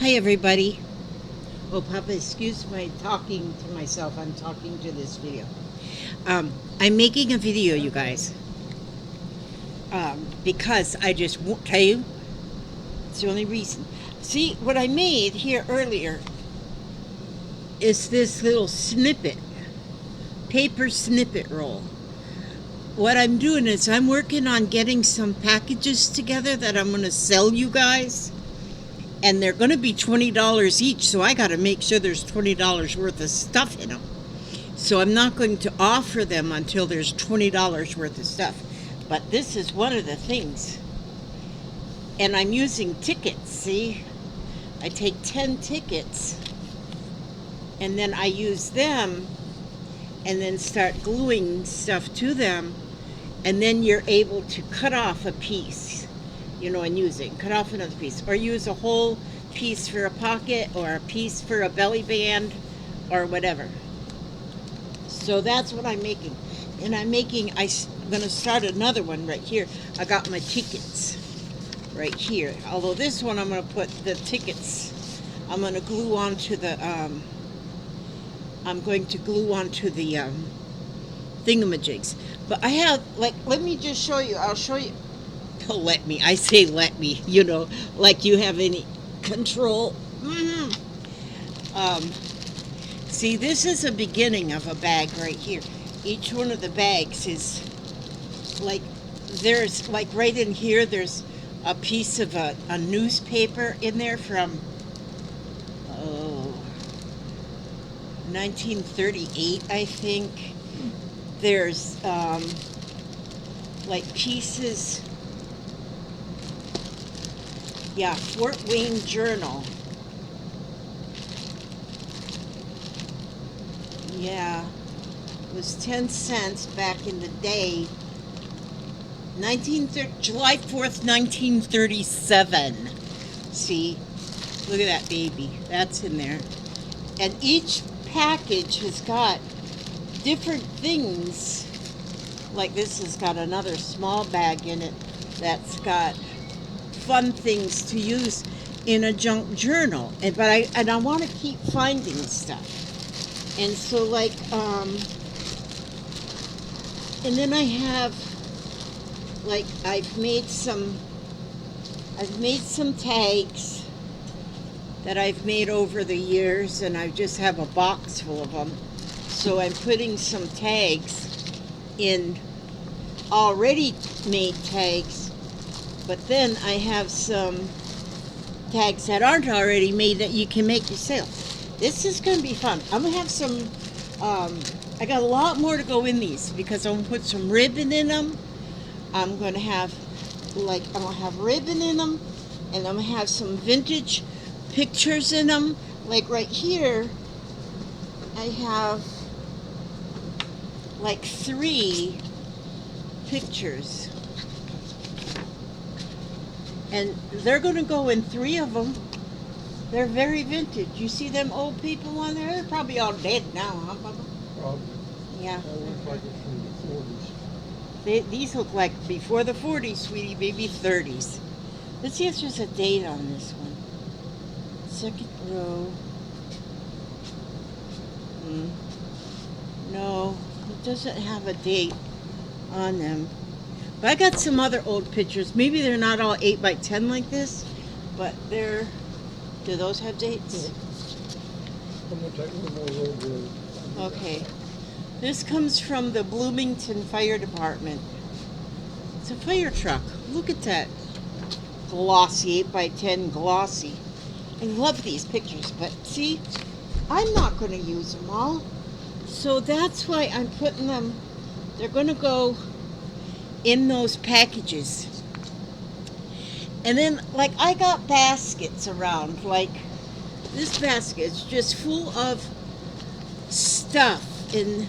Hi, everybody. Oh, Papa, excuse my talking to myself. I'm talking to this video. I'm making a video, you guys, because I just won't tell you. It's the only reason. See, what I made here earlier is this little snippet, paper snippet roll. What I'm doing is I'm working on getting some packages together that I'm going to sell you guys. And they're going to be $20 each, so I got to make sure there's $20 worth of stuff in them. So I'm not going to offer them until there's $20 worth of stuff. But this is one of the things. And I'm using tickets, see? I take 10 tickets, and then I use them, and then start gluing stuff to them, and then you're able to cut off a piece, and use it. Cut off another piece. Or use a whole piece for a pocket, or a piece for a belly band, or whatever. So that's what I'm making. And I'm going to start another one right here. I got my tickets right here. Although this one I'm going to put the tickets, I'm going to glue onto the, thingamajigs. But I have, let me just show you. I'll show you. Let me. I say let me, like you have any control. See, this is a beginning of a bag right here. Each one of the bags is there's right in here, there's a piece of a newspaper in there from 1938, I think. There's pieces. Yeah, Fort Wayne Journal. Yeah, it was 10 cents back in the day. July 4th, 1937. See, look at that baby. That's in there. And each package has got different things. Like this has got another small bag in it that's got fun things to use in a junk journal. And I want to keep finding stuff. And so and then I have I've made some tags that I've made over the years, and I just have a box full of them. So I'm putting some tags in, already made tags, but then I have some tags that aren't already made that you can make yourself. This is going to be fun. I'm going to have some, I got a lot more to go in these because I'm going to put some ribbon in them. I'm going to have, ribbon in them, and I'm going to have some vintage pictures in them. Like right here, I have 3 pictures. And they're going to go in 3 of them. They're very vintage. You see them old people on there? They're probably all dead now, huh, Bubba? Probably. Yeah. That looks like it's from the 40s. These look like before the 40s, sweetie, maybe 30s. Let's see if there's a date on this one. Second row. No, it doesn't have a date on them. But I got some other old pictures. Maybe they're not all 8 by 10 like this, but they're... Do those have dates? I'm going to take one more road. Okay. This comes from the Bloomington Fire Department. It's a fire truck. Look at that. Glossy, 8 by 10 glossy. I love these pictures, but see, I'm not going to use them all. So that's why I'm putting them, they're going to go in those packages. And then, I got baskets around, this basket's just full of stuff. And,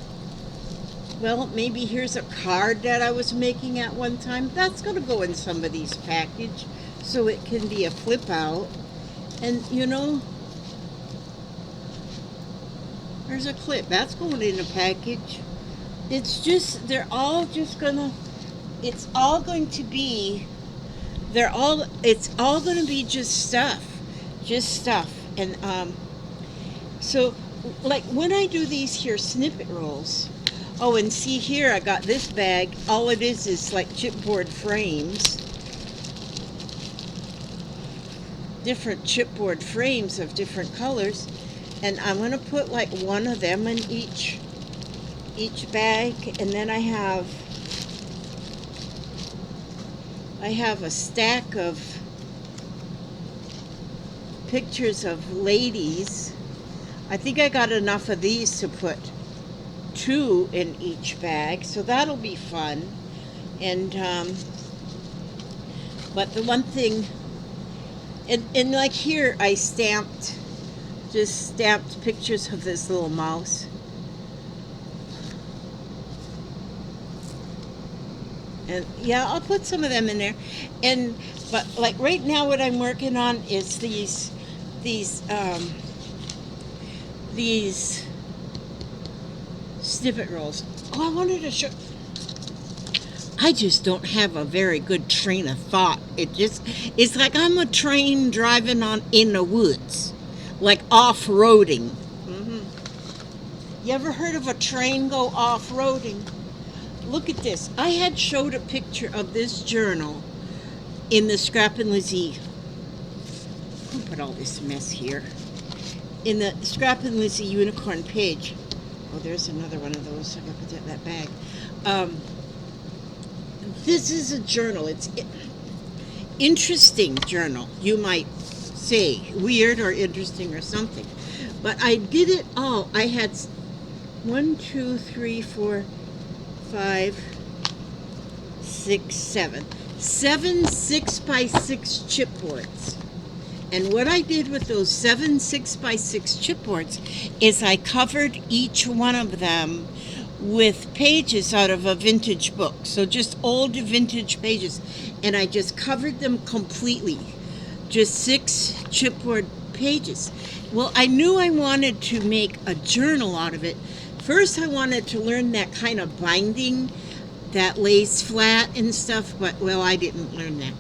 maybe here's a card that I was making at one time. That's going to go in somebody's package, so it can be a flip out. And, there's a clip. That's going in a package. It's just, it's all going to be just stuff. just stuff. And so, like when I do these here snippet rolls, oh, and see here, I got this bag. All it is like chipboard frames, different chipboard frames of different colors, and I'm gonna put like one of them in each bag, and then I have a stack of pictures of ladies. I think I got enough of these to put 2 in each bag, so that'll be fun. And but the one thing, and like here I just stamped pictures of this little mouse. And yeah, I'll put some of them in there. But like right now what I'm working on is these snippet rolls. Oh, I wanted to show. I just don't have a very good train of thought. It's like I'm a train driving in the woods, like off-roading. You ever heard of a train go off-roading? Look at this. I had showed a picture of this journal in the Scrap and Lizzie. Who put all this mess here? In the Scrap and Lizzie unicorn page. Oh, there's another one of those. I gotta put that in that bag. This is a journal. It's interesting journal, you might say. Weird or interesting or something. But I did it all. I had 1, 2, 3, 4, 5, 6, 7. 7 6x6 chipboards. And what I did with those 7 6x6 chipboards is I covered each one of them with pages out of a vintage book. So just old vintage pages. And I just covered them completely. Just 6 chipboard pages. Well, I knew I wanted to make a journal out of it. First, I wanted to learn that kind of binding that lays flat and stuff, but, well, I didn't learn that.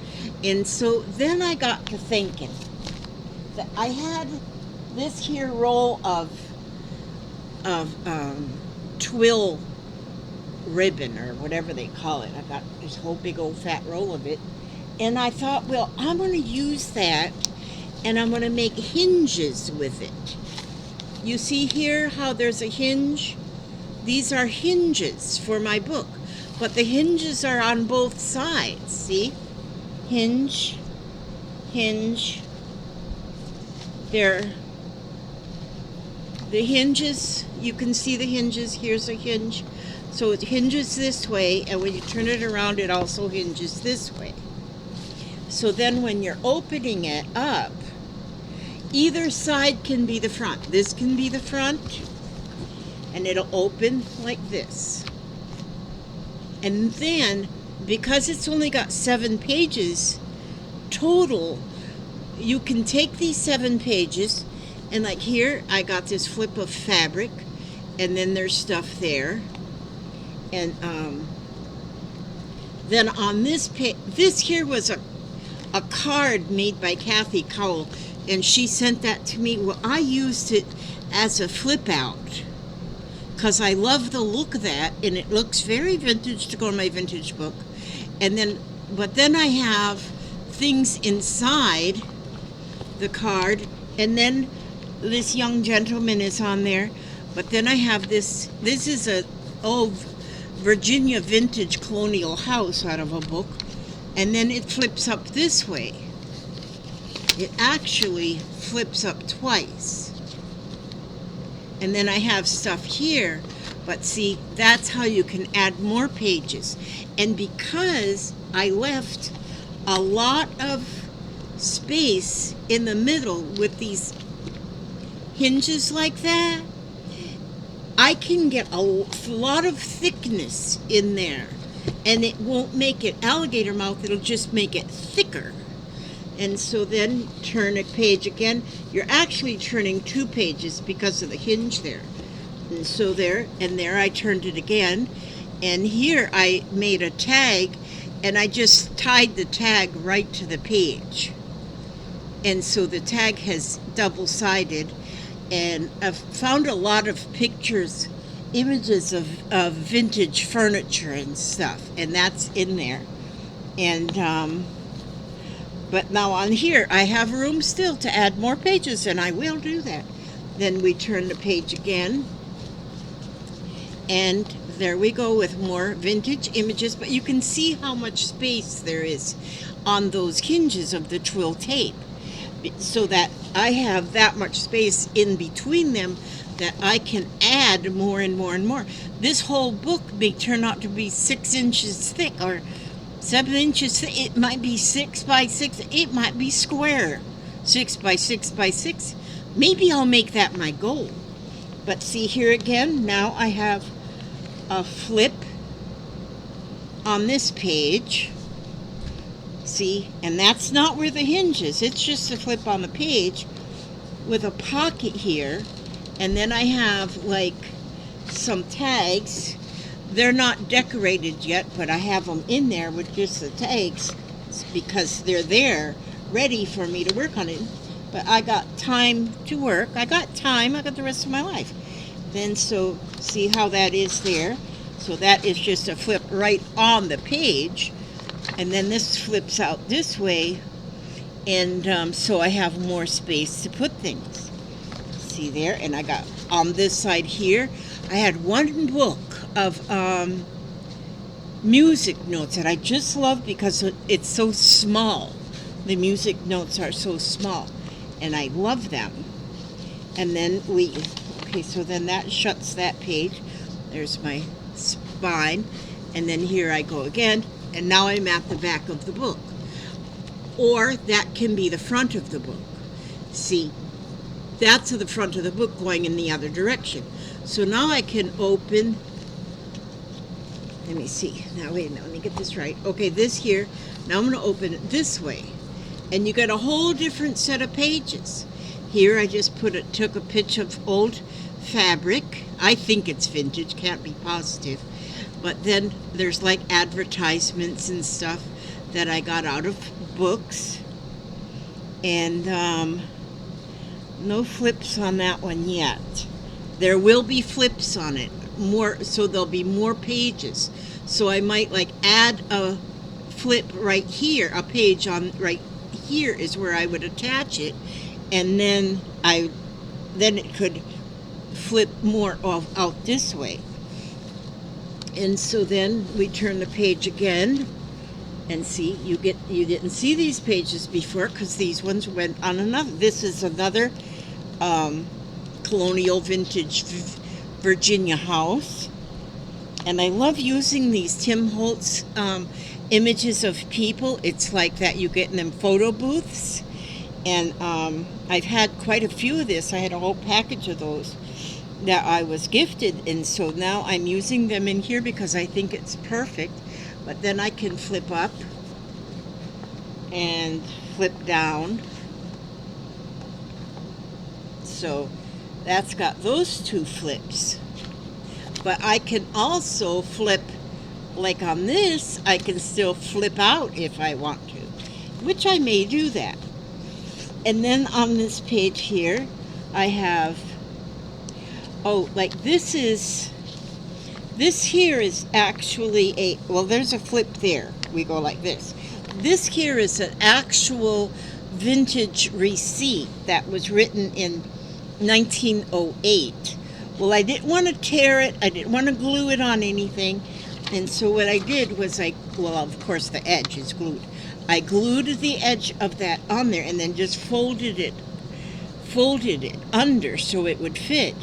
And so then I got to thinking that I had this here roll of twill ribbon or whatever they call it. I got this whole big old fat roll of it. And I thought, well, I'm going to use that and I'm going to make hinges with it. You see here how there's a hinge? These are hinges for my book, but the hinges are on both sides, see? Hinge, hinge. They're the hinges, you can see the hinges. Here's a hinge. So it hinges this way, and when you turn it around, it also hinges this way. So then when you're opening it up, either side can be the front. This can be the front, and it'll open like this. And then, because it's only got 7 pages total, you can take these 7 pages, and like here, I got this flip of fabric, and then there's stuff there. And then on this page, this here was a card made by Kathy Cowell, and she sent that to me. Well, I used it as a flip out because I love the look of that, and it looks very vintage to go in my vintage book. And then, but then I have things inside the card, and then this young gentleman is on there. But then I have this is a old Virginia vintage colonial house out of a book, and then it flips up this way. It actually flips up twice. And then I have stuff here, but see, that's how you can add more pages. And because I left a lot of space in the middle with these hinges like that, I can get a lot of thickness in there, and it won't make it alligator mouth, it'll just make it thicker. And so then turn a page again. You're actually turning 2 pages because of the hinge there. And so there, and there I turned it again. And here I made a tag, and I just tied the tag right to the page. and so the tag has double-sided, and I've found a lot of pictures, images of vintage furniture and stuff, and that's in there. And but now on here I have room still to add more pages, and I will do that. Then we turn the page again, and there we go with more vintage images, but you can see how much space there is on those hinges of the twill tape, so that I have that much space in between them that I can add more and more and more. This whole book may turn out to be 6 inches thick or 7 inches thick. It might be 6 by 6. It might be square, 6 by 6 by 6. Maybe I'll make that my goal. But see here again, now I have a flip on this page. See, and that's not where the hinge is. It's just a flip on the page with a pocket here. And then I have like some tags. They're not decorated yet, but I have them in there with just the tags because they're there ready for me to work on it. But I got time to work. I got time. I got the rest of my life. Then so see how that is there. So that is just a flip right on the page. And then this flips out this way. And so I have more space to put things. See there? And I got on this side here, I had one book of music notes that I just love because it's so small. The music notes are so small, and I love them. And then okay, so then that shuts that page. There's my spine, and then here I go again, and now I'm at the back of the book. Or that can be the front of the book. See, that's the front of the book going in the other direction. So now I can open, let me see, now wait a minute, let me get this right. Okay, this here, now I'm going to open it this way. And you get a whole different set of pages. Here I just took a picture of old fabric. I think it's vintage, can't be positive. But then there's like advertisements and stuff that I got out of books. And no flips on that one yet. There will be flips on it, more, so there'll be more pages. So I might like add a flip right here, a page on right here is where I would attach it, and then it could flip more out this way. And so then we turn the page again, and see, you didn't see these pages before because these ones went on another. This is another colonial vintage Virginia house, and I love using these Tim Holtz images of people. It's like that you get in them photo booths, and I've had quite a few of this. I had a whole package of those that I was gifted, and so now I'm using them in here because I think it's perfect. But then I can flip up and flip down. So that's got those two flips. But I can also flip, like on this, I can still flip out if I want to, which I may do that. And then on this page here, I have, like this here is actually there's a flip there. We go like this. This here is an actual vintage receipt that was written in 1908. Well, I didn't want to tear it. I didn't want to glue it on anything. And so what I did was of course the edge is glued. I glued the edge of that on there and then just folded it under so it would fit.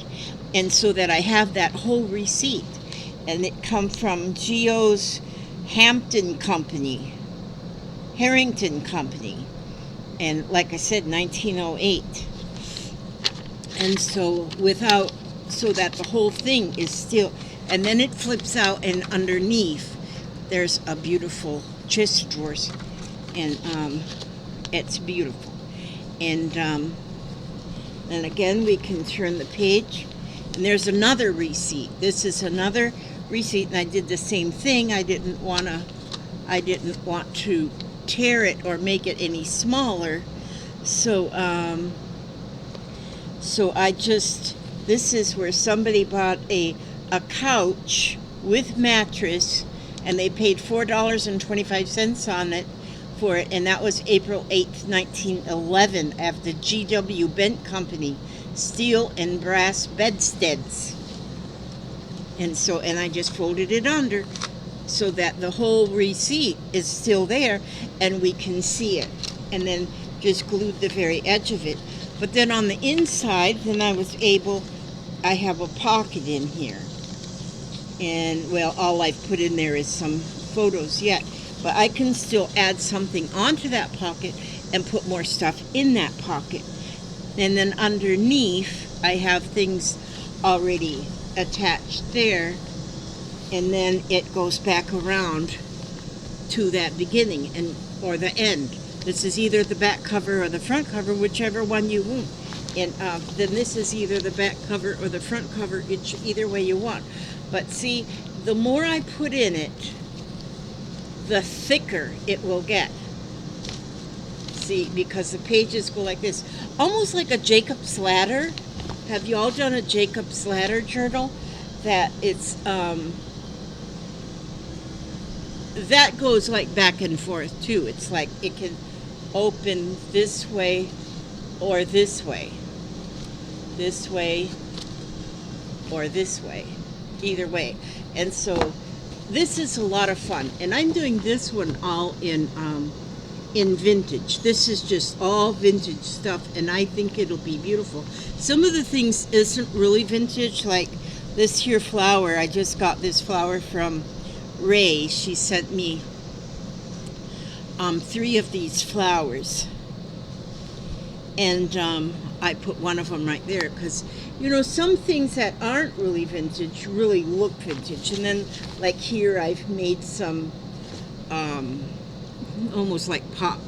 And so that I have that whole receipt. And it come from Geo's Harrington Company. And like I said, 1908. And so so that the whole thing is still, and then it flips out, and underneath there's a beautiful chest of drawers, and it's beautiful. And then again we can turn the page, and there's another receipt. This is another receipt, and I did the same thing. I didn't want to tear it or make it any smaller, So, so this is where somebody bought a couch with mattress, and they paid $4.25 on it for it, and that was April 8th, 1911, at the G.W. Bent Company, steel and brass bedsteads. And so, and I just folded it under so that the whole receipt is still there and we can see it. And then just glued the very edge of it. But then on the inside, then I have a pocket in here. And, well, all I've put in there is some photos yet. But I can still add something onto that pocket and put more stuff in that pocket. And then underneath, I have things already attached there. And then it goes back around to that beginning or the end. This is either the back cover or the front cover, whichever one you want. And then this is either the back cover or the front cover, either way you want. But see, the more I put in it, the thicker it will get. See, because the pages go like this, almost like a Jacob's Ladder. Have you all done a Jacob's Ladder journal? That it's that goes like back and forth too. It's like it can open this way or this way or this way, either way. And so this is a lot of fun, and I'm doing this one all in vintage. This is just all vintage stuff, and I think it'll be beautiful. Some of the things isn't really vintage, like this here flower. I just got this flower from Ray. She sent me 3 of these flowers, and I put one of them right there because, you know, some things that aren't really vintage really look vintage. And then, like here, I've made some almost like pop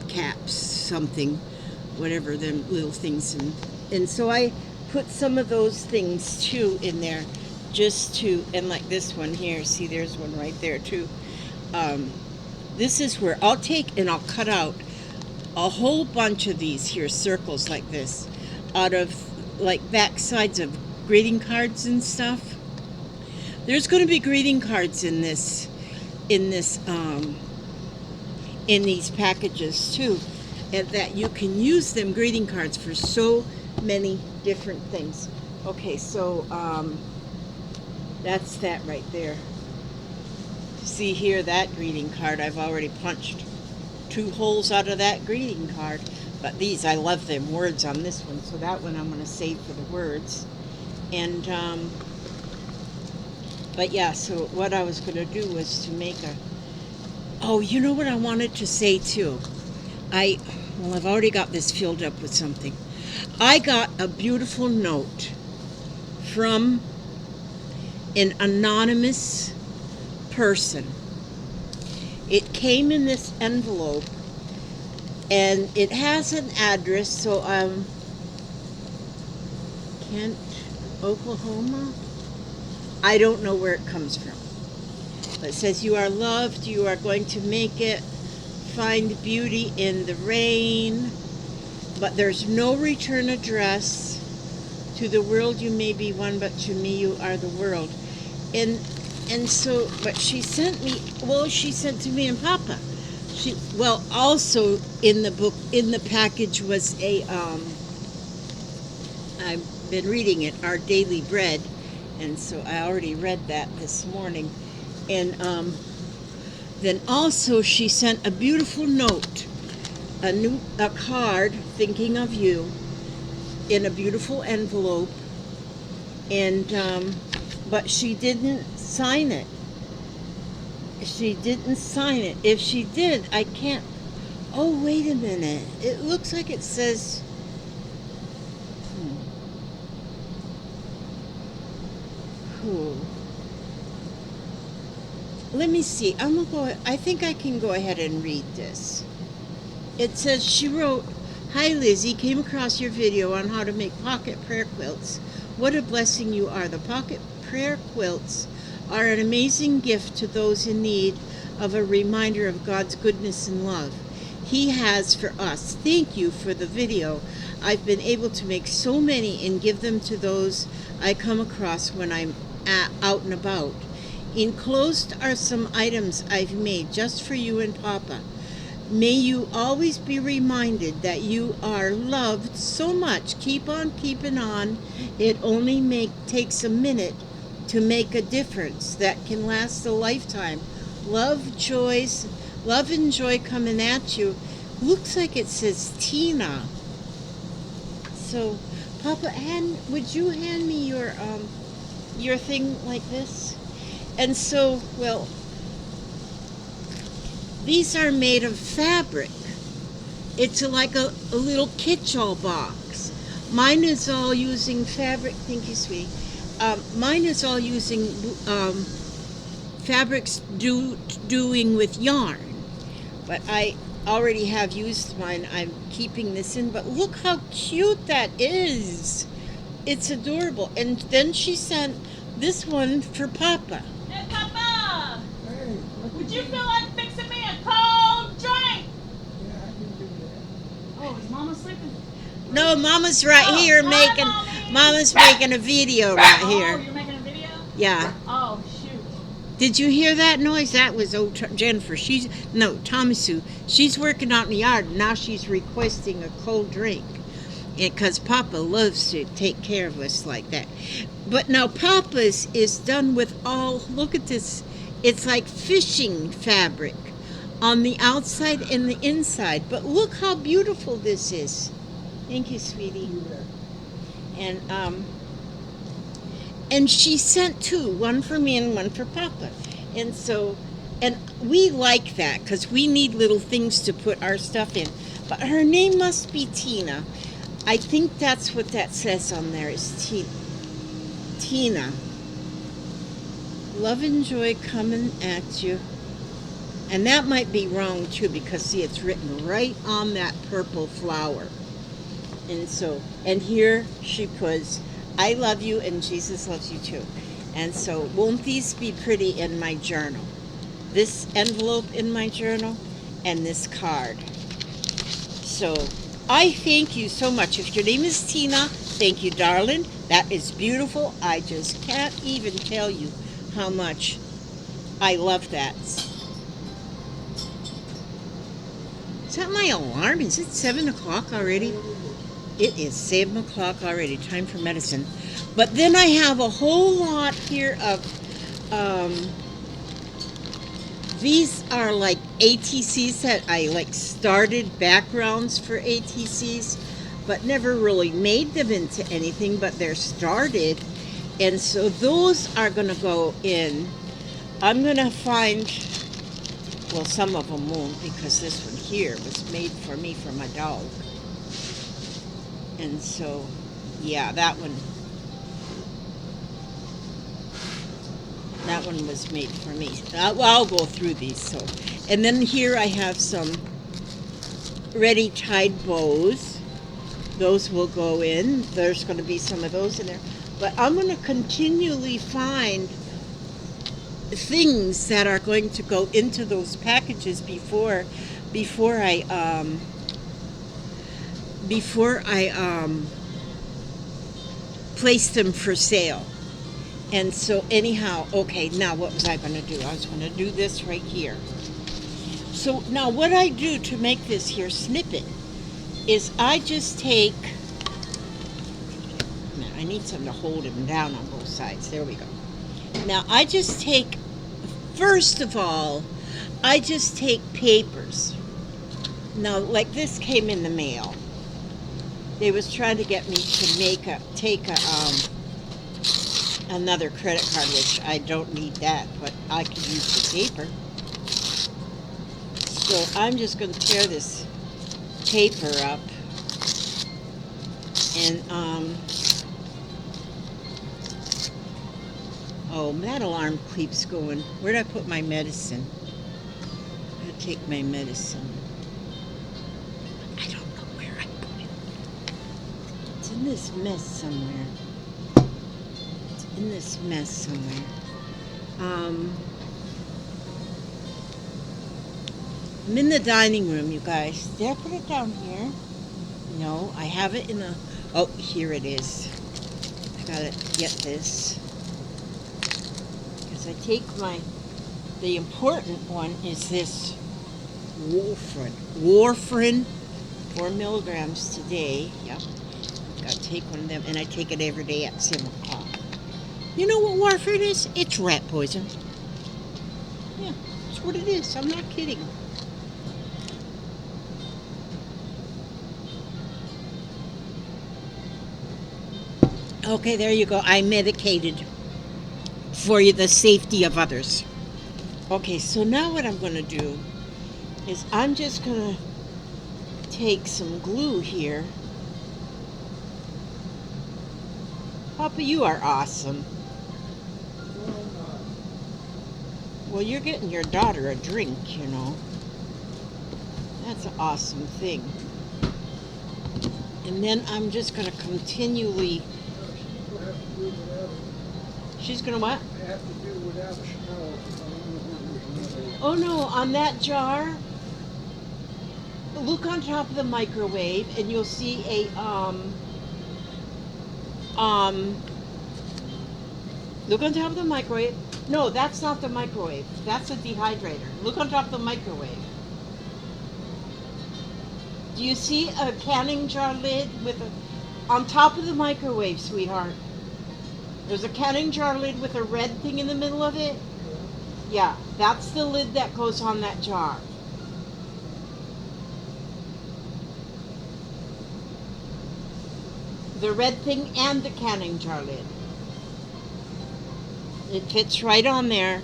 caps, something, whatever them little things, and so I put some of those things too in there, just to, and like this one here, see, there's one right there too. This is where I'll take and I'll cut out a whole bunch of these here circles like this out of like back sides of greeting cards and stuff. There's going to be greeting cards in these packages too, and that you can use them greeting cards for so many different things. Okay, so that's that right there. See here, that greeting card, I've already punched 2 holes out of that greeting card. But these, I love them words on this one, so that one I'm going to save for the words. And but yeah, so what I was going to do was to make oh, you know what I wanted to say too? Well, I've already got this filled up with something. I got a beautiful note from an anonymous person. It came in this envelope, and it has an address, so Kent, Oklahoma. I don't know where it comes from. But it says, "You are loved, you are going to make it, find beauty in the rain." But there's no return address. "To the world you may be one, but to me you are the world." And so, but she sent to me and Papa. Also in the book, in the package was I've been reading it, Our Daily Bread, and so I already read that this morning. And then also she sent a beautiful note, a card thinking of you in a beautiful envelope, and but she didn't sign it. She didn't sign it. If she did, I can't. Oh, wait a minute. It looks like it says. Let me see. I think I can go ahead and read this. It says, she wrote, "Hi Lizzie, came across your video on how to make pocket prayer quilts. What a blessing you are. The pocket prayer quilts are an amazing gift to those in need of a reminder of God's goodness and love. he has for us. Thank you for the video. I've been able to make so many and give them to those I come across when I'm out and about. Enclosed are some items I've made just for you and Papa. May you always be reminded that you are loved so much. Keep on keeping on. It only takes a minute to make a difference that can last a lifetime. Love and joy coming at you. Looks like it says Tina. So, Papa, would you hand me your thing like this? And so, well, these are made of fabric. It's like a little catch-all box. Mine is all using fabric. Thank you, sweetie. Mine is all using fabrics doing with yarn. But I already have used mine. I'm keeping this in. But look how cute that is. It's adorable. And then she sent this one for Papa. Hey, Papa! Hey, Would you feel like fixing me a cold drink? yeah, I can do that. Oh, is Mama sleeping? No, Mama's right here hi, making. Mommy. Mama's making a video right Oh, here. you're making a video? Yeah. Oh, shoot. Did you hear that noise? That was Jennifer. Thomasu. She's working out in the yard. And now she's requesting a cold drink. Because Papa loves to take care of us like that. But now Papa's is done with all, look at this. It's like fishing fabric on the outside and the inside. But look how beautiful this is. Thank you, sweetie. Do that. And she sent two, one for me and one for Papa. And so, and we like that because we need little things to put our stuff in. But her name must be Tina. I think that's what that says on there is Tina. Love and joy coming at you. And that might be wrong too because see it's written right on that purple flower. And so, and here she puts, I love you and Jesus loves you too. And so, won't these be pretty in my journal? This envelope in my journal and this card. So, I thank you so much. If your name is Tina, thank you, darling. That is beautiful. I just can't even tell you how much I love that. Is that my alarm? Is it 7 o'clock already? It is 7 o'clock already. Time for medicine. But then I have a whole lot here of, these are like ATCs that I like started backgrounds for ATCs, but never really made them into anything, but they're started. And so those are going to go in. I'm going to find, well, some of them won't because this one here was made for me for my dog. And so, yeah, that one was made for me. I'll go through these. So, and then here I have some ready tied bows. Those will go in. There's going to be some of those in there. But I'm going to continually find things that are going to go into those packages before I place them for sale. And so anyhow, okay, now what was I going to do? I was going to do this right here. So now what I do to make this here snippet is I just take, now I need something to hold them down on both sides. There we go. Now I just take, first of all, I just take papers. Now like this came in the mail. They was trying to get me to take another credit card, which I don't need that, but I can use the paper. So I'm just going to tear this paper up, and oh, that alarm keeps going. Where'd I put my medicine? I'm going to take my medicine. I don't know where I put it. It's in this mess somewhere. In this mess somewhere. I'm in the dining room, you guys. Did I put it down here? No, I have it in the. Oh, here it is. I gotta get this. Because I take my. The important one is this warfarin. Warfarin, 4 milligrams today. Yep. Gotta take one of them, and I take it every day at 7 o'clock. You know what warfarin is? It's rat poison. Yeah, that's what it is. I'm not kidding. Okay, there you go. I medicated for the safety of others. Okay, so now what I'm going to do is I'm just going to take some glue here. Papa, you are awesome. Well, you're getting your daughter a drink, you know. That's an awesome thing. And then I'm just going to continually... She's going to what? I have to do without a straw. Oh no, on that jar, look on top of the microwave and you'll see a, look on top of the microwave. No, that's not the microwave. That's a dehydrator. Look on top of the microwave. Do you see a canning jar lid with a, on top of the microwave, sweetheart? There's a canning jar lid with a red thing in the middle of it. Yeah, that's the lid that goes on that jar. The red thing and the canning jar lid. It fits right on there.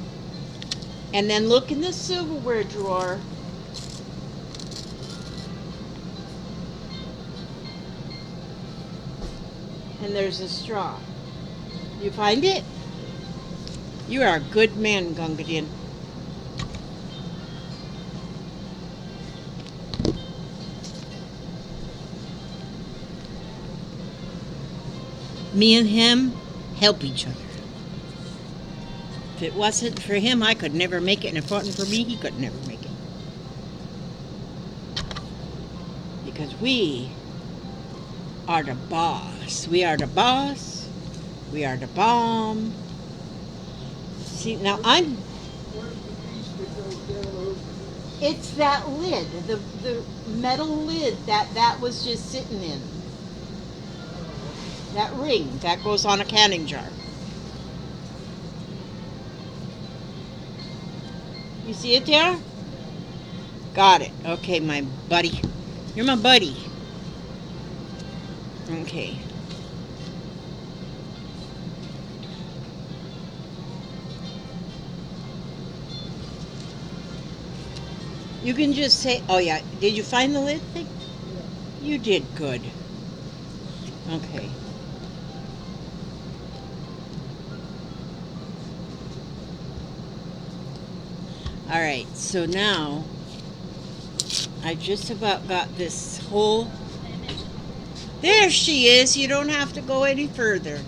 And then look in the silverware drawer. And there's a straw. You find it? You are a good man, Gungadin. Me and him help each other. If it wasn't for him, I could never make it. And if it wasn't for me, he could never make it. Because we are the boss. We are the boss. We are the bomb. See, now I'm... Where's the piece that goes down over? It's that lid, the metal lid that was just sitting in. That ring that goes on a canning jar. You see it there? Got it. Okay, my buddy. You're my buddy. Okay. You can just say, oh yeah, did you find the lid thing? Yeah. You did good. Okay. All right, so now I just about got this whole... There she is. You don't have to go any further.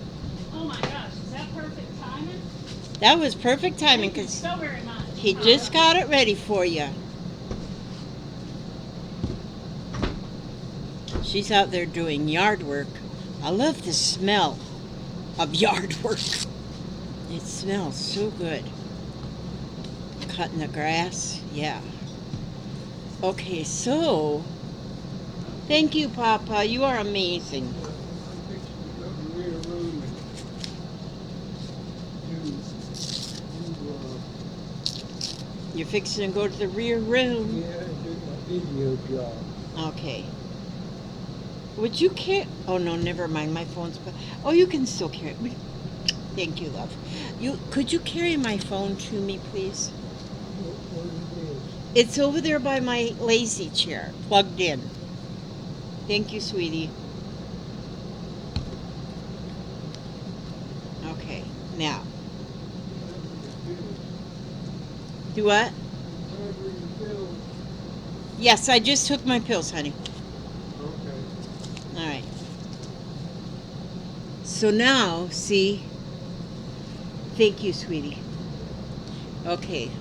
Oh my gosh, is that perfect timing? That was perfect timing Thank you because so very much. he just got it ready for you. She's out there doing yard work. I love the smell of yard work. It smells so good. Cutting the grass, yeah. Okay, so thank you, Papa. You are amazing. I'm fixing to go to the rear room and You're fixing to go to the rear room. yeah, do my video job. Okay. Would you care? Oh no, never mind. My phone's. Oh, you can still carry it. Thank you, love. Could you carry my phone to me, please? What it is. It's over there by my lazy chair, plugged in. Thank you, sweetie. Okay, now. Do what? Whatever you feel. Yes, I just took my pills, honey. Okay. All right. So now, see? Thank you, sweetie. Okay.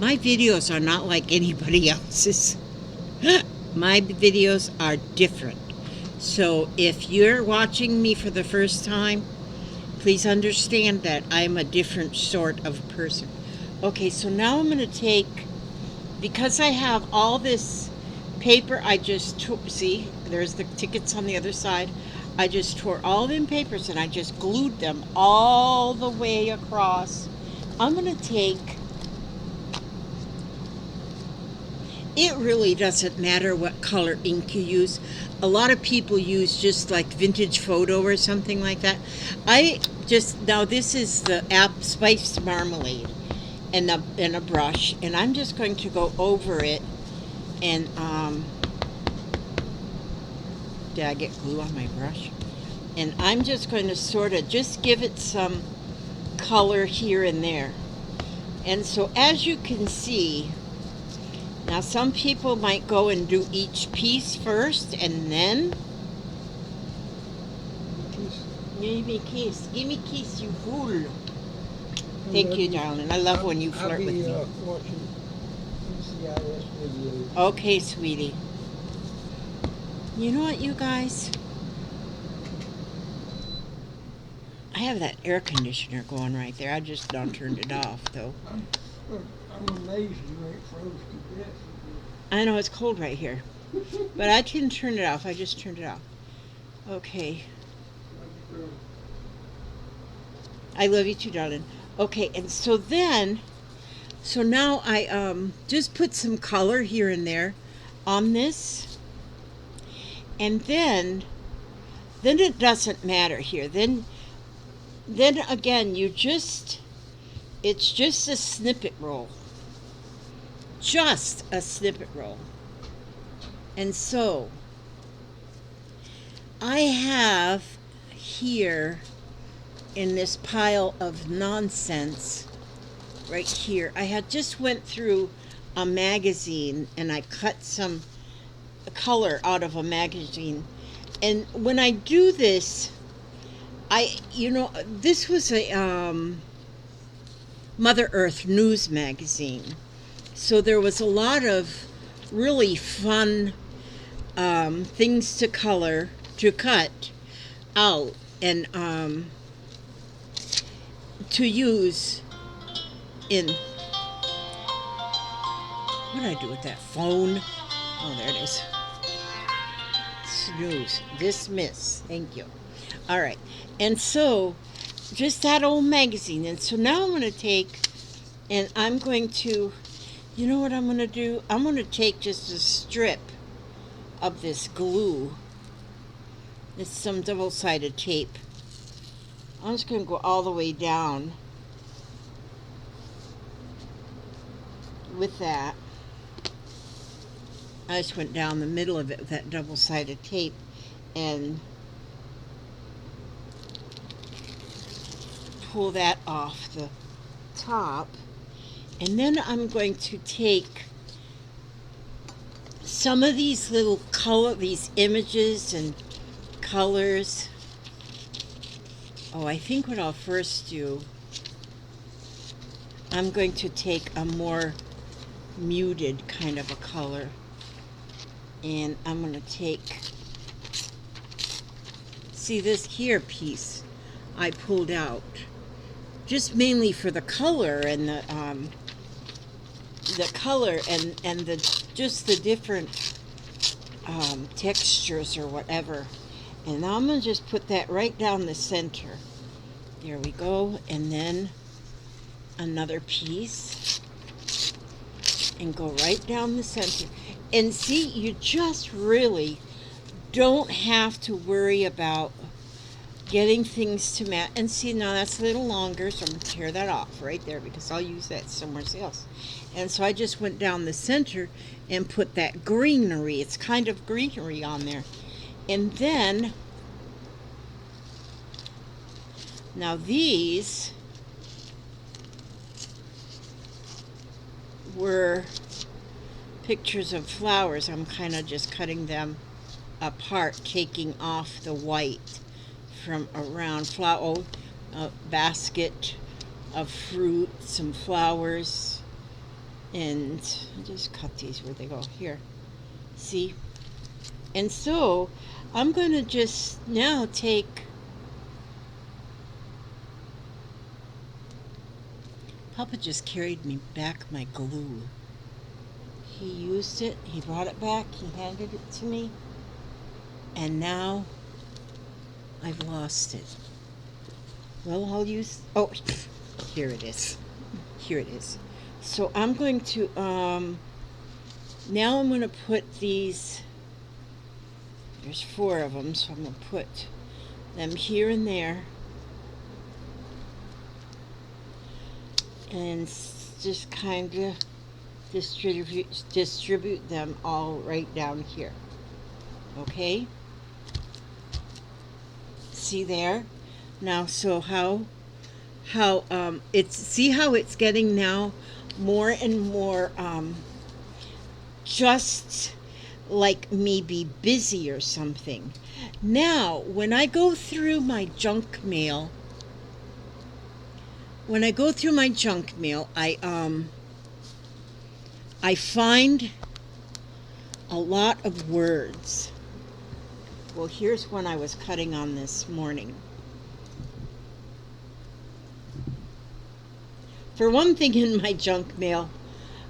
My videos are not like anybody else's. My videos are different. So if you're watching me for the first time, please understand that I'm a different sort of person. Okay, so now I'm going to take, because I have all this paper, I just took, see, there's the tickets on the other side. I just tore all them papers and I just glued them all the way across. I'm going to take, it really doesn't matter what color ink you use. A lot of people use just like vintage photo or something like that. Now this is the spiced marmalade and a brush, and I'm just going to go over it and did I get glue on my brush? And I'm just going to sort of just give it some color here and there. And so as you can see, now some people might go and do each piece first and then give me kiss, you fool. Thank you, darling. I love when you flirt with me. I'll be watching PCIS videos. Okay, sweetie. You know what, you guys? I have that air conditioner going right there. I just not turned it off, though. I'm amazed you ain't froze to death. I know it's cold right here. But I didn't turn it off. I just turned it off. Okay. I love you too, darling. Okay, and so now I just put some color here and there on this. And then it doesn't matter here. Then again, it's just a snippet roll. Just a snippet roll. And so I have here in this pile of nonsense right here, I had just went through a magazine and I cut some color out of a magazine. And when I do this, this was a Mother Earth news magazine. So there was a lot of really fun things to cut out and to use in, what did I do with that phone? Oh, there it is. Snooze, dismiss, thank you. All right, and so just that old magazine. And so now I'm going to take, and I'm going to, you know what I'm going to do? I'm going to take just a strip of this glue. It's some double-sided tape. I'm just going to go all the way down with that. I just went down the middle of it with that double-sided tape and pull that off the top. And then I'm going to take some of these these images and colors. Oh, I think what I'll first do, I'm going to take a more muted kind of a color. And I'm going to take, see this here piece I pulled out, just mainly for the color and the color and the just the different textures or whatever. And now I'm going to just put that right down the center. There we go. And then another piece and go right down the center. And see, you just really don't have to worry about getting things to match. And see, now that's a little longer, so I'm going to tear that off right there because I'll use that somewhere else. And so I just went down the center and put that greenery. It's kind of greenery on there. And then, now these were pictures of flowers. I'm kind of just cutting them apart, taking off the white from around flower, basket of fruit, some flowers, And I just cut these where they go. Here. See? And so I'm going to just now take. Papa just carried me back my glue. He used it, he brought it back, he handed it to me, and now I've lost it. Well, I'll use, oh, here it is. Here it is. So I'm going to, now I'm going to put these, there's 4 of them, so I'm going to put them here and there. And just kind of distribute them all right down here. Okay? See there? Now, so how it's, see how it's getting now more and more just like maybe busy or something. Now, when I go through my junk mail, I find a lot of words. Well, here's one I was cutting on this morning. For one thing, in my junk mail,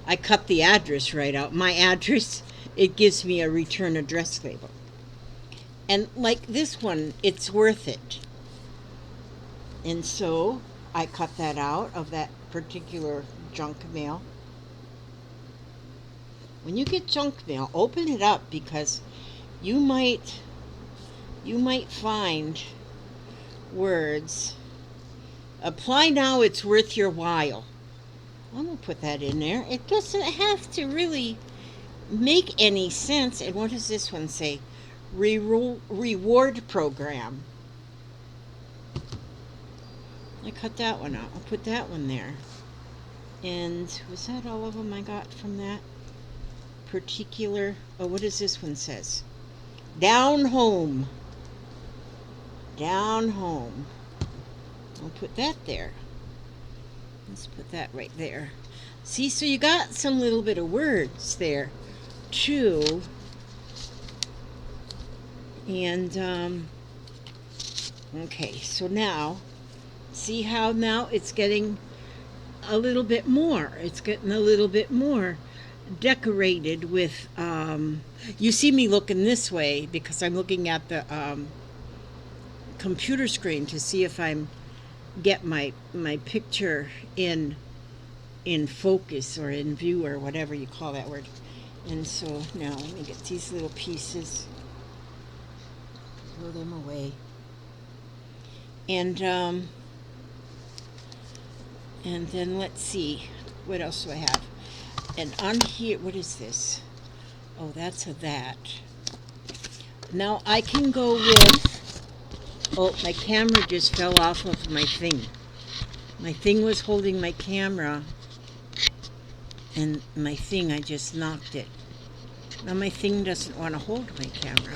I cut the address right out. My address, it gives me a return address label. And like this one, it's worth it. And so I cut that out of that particular junk mail. When you get junk mail, open it up, because you might find words. Apply now, it's worth your while. I'm going to put that in there. It doesn't have to really make any sense. And what does this one say? Reward program. I cut that one out. I'll put that one there. And was that all of them I got from that particular? Oh, what does this one says? Down home. Down home. I'll put that there. Let's put that right there. See, so you got some little bit of words there too. And okay, so now see how now it's getting a little bit more. It's getting a little bit more decorated with, you see me looking this way because I'm looking at the computer screen to see if I'm get my picture in focus or in view or whatever you call that word. And so now let me get these little pieces, throw them away. And then let's see, what else do I have? And on here, what is this? Oh, that's a that. Now I can go with, oh, my camera just fell off of my thing. My thing was holding my camera, and my thing, I just knocked it. Now my thing doesn't want to hold my camera.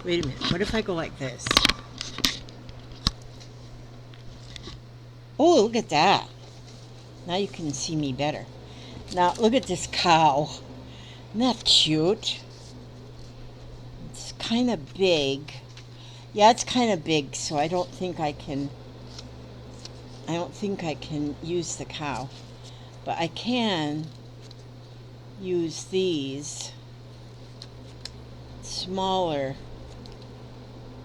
Wait a minute, what if I go like this? Oh, look at that. Now you can see me better. Now look at this cow. Isn't that cute? It's kind of big. Yeah, it's kind of big, so I don't think I can use the cow. But I can use these smaller.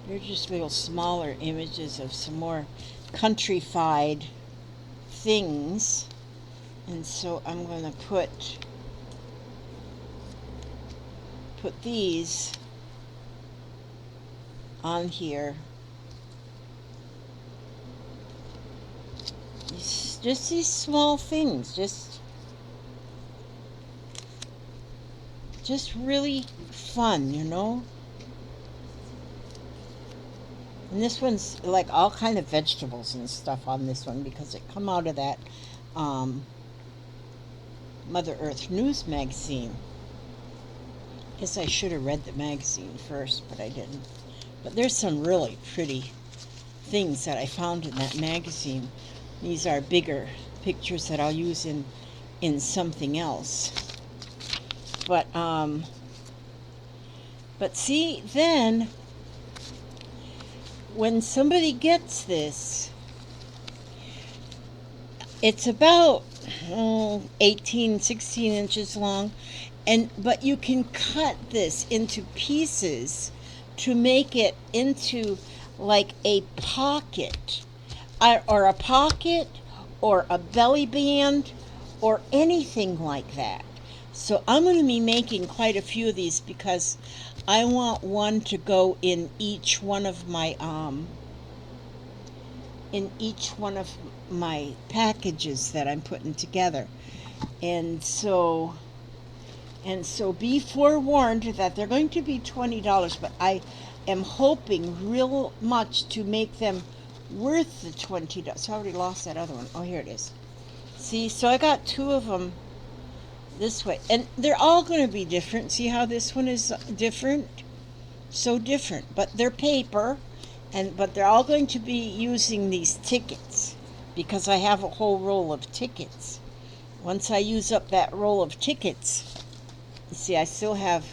They're just little smaller images of some more countrified things. And so I'm going to put these on here. Just these small things, just really fun, you know. And this one's like all kind of vegetables and stuff on this one because it come out of that Mother Earth News magazine. Guess I should have read the magazine first, but I didn't. But there's some really pretty things that I found in that magazine. These are bigger pictures that I'll use in in something else. But see, then when somebody gets this, it's about 18, 16 inches long, but you can cut this into pieces to make it into like a pocket, or a pocket, or a belly band, or anything like that. So I'm going to be making quite a few of these because I want one to go in each one of my packages that I'm putting together. And so be forewarned that they're going to be $20, but I am hoping real much to make them worth the $20. I already lost that other one. Oh, here it is. See, so I got two of them this way, and they're all going to be different. See how this one is different? So different, but they're paper, but they're all going to be using these tickets because I have a whole roll of tickets. Once I use up that roll of tickets, see, I still have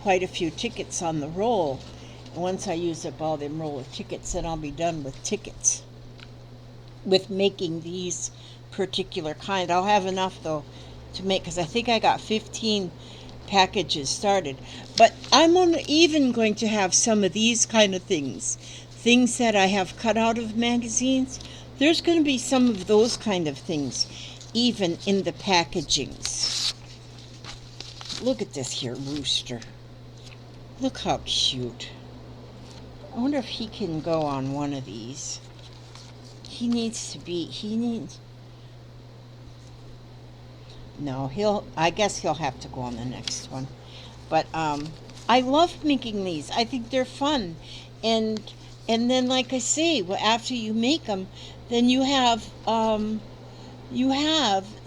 quite a few tickets on the roll. And once I use up all them roll of tickets, then I'll be done with tickets, with making these particular kind. I'll have enough though to make, because I think I got 15 packages started. But I'm even going to have some of these kind of things that I have cut out of magazines. There's going to be some of those kind of things even in the packagings. Look at this here rooster. Look how cute. I wonder if he can go on one of these. No, I guess he'll have to go on the next one. But I love making these. I think they're fun. And then, like I say, after you make them, then you have